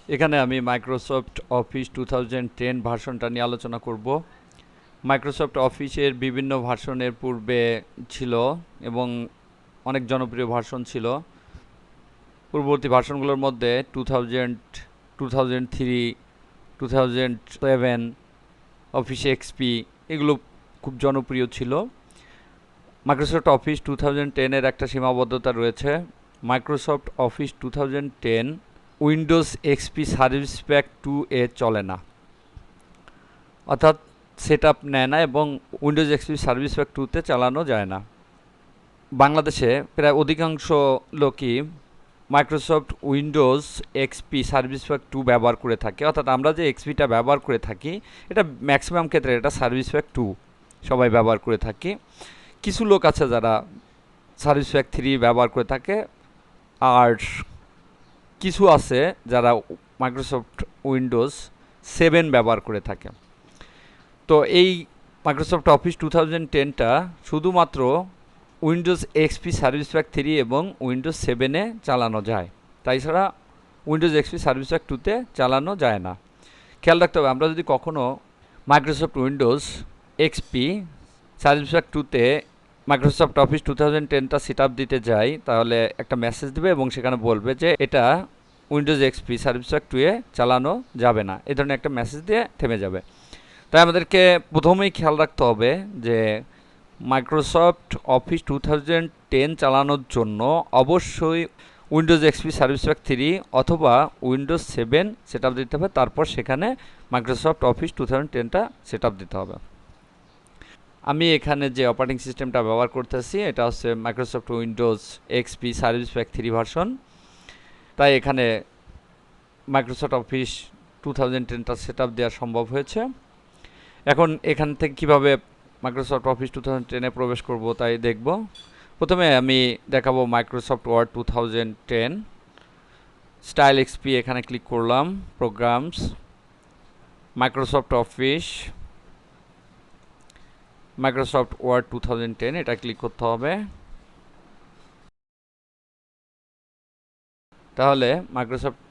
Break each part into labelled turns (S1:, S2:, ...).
S1: এখানে আমি Microsoft office 2010 ভার্সনটা নিয়ে আলোচনা করব। মাইক্রোসফট অফিসের বিভিন্ন ভার্সনের পূর্বে ছিল এবং অনেক জনপ্রিয় ভার্সন ছিল। পূর্ববর্তী ভার্সনগুলোর মধ্যে 2000, 2003, 2007, অফিস এক্সপি এগুলো খুব জনপ্রিয় ছিল। মাইক্রোসফট অফিস 2010-এর একটা সীমাবদ্ধতা রয়েছে। Microsoft office 2010 Windows XP service pack 2 এ চলে না, অর্থাৎ সেট আপ নেয় না এবং উইন্ডোজ এক্সপি সার্ভিস প্যাক 2-তে চালানো যায় না। বাংলাদেশে প্রায় অধিকাংশ লোকই Microsoft Windows XP service pack 2 ব্যবহার করে থাকে, অর্থাৎ আমরা যে এক্সপিটা ব্যবহার করে থাকি এটা ম্যাক্সিমাম ক্ষেত্রে এটা সার্ভিস প্যাক 2 সবাই ব্যবহার করে থাকি। কিছু লোক আছে যারা সার্ভিস প্যাক 3 ব্যবহার করে থাকে, আর কিছু আছে যারা মাইক্রোসফট উইন্ডোজ 7 ব্যবহার করে থাকে। তো এই মাইক্রোসফট অফিস 2010টা শুধুমাত্র উইন্ডোজ এক্সপি সার্ভিস প্যাক 3 এবং উইন্ডোজ 7-এ চালানো যায়, তাই ছাড়া উইন্ডোজ এক্সপি সার্ভিস প্যাক 2-তে চালানো যায় না। খেয়াল রাখতে হবে, আমরা যদি কখনও Microsoft Windows XP service pack 2-তে মাইক্রোসফট অফিস 2010টা সেট আপ দিতে যাই, তাহলে একটা মেসেজ দেবে এবং সেখানে বলবে যে এটা উইন্ডোজ এক্সপি সার্ভিস প্যাক 2-এ চালানো যাবে না, এই ধরনের একটা মেসেজ দিয়ে থেমে যাবে। তাই আমাদেরকে প্রথমেই খেয়াল রাখতে হবে যে মাইক্রোসফট অফিস 2010 চালানোর জন্য অবশ্যই উইন্ডোজ এক্সপি সার্ভিস প্যাক 3 অথবা উইন্ডোজ 7 সেট আপ দিতে হবে, তারপর সেখানে মাইক্রোসফট অফিস 2010টা সেট আপ দিতে হবে। আমি এখানে যে অপারেটিং সিস্টেমটা ব্যবহার করতেছি এটা হচ্ছে Microsoft Windows XP service pack 3 version, তাই এখানে মাইক্রোসফট অফিস 2010টা সেট আপ দেওয়া সম্ভব হয়েছে। এখন এখান থেকে কিভাবে মাইক্রোসফট অফিস 2010-এ প্রবেশ করব তাই দেখব। প্রথমে আমি দেখাবো মাইক্রোসফট ওয়ার্ড 2010 স্টাইল এক্সপি, এখানে ক্লিক করলাম, programs, Microsoft Office, Microsoft Word 2010 এটা ক্লিক করতে হবে। তাহলে মাইক্রোসফট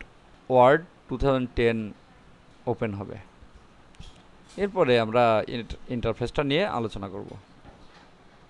S1: ওয়ার্ড 2010 ওপেন হবে। এরপরে আমরা ইন্টারফেসটা নিয়ে আলোচনা করব।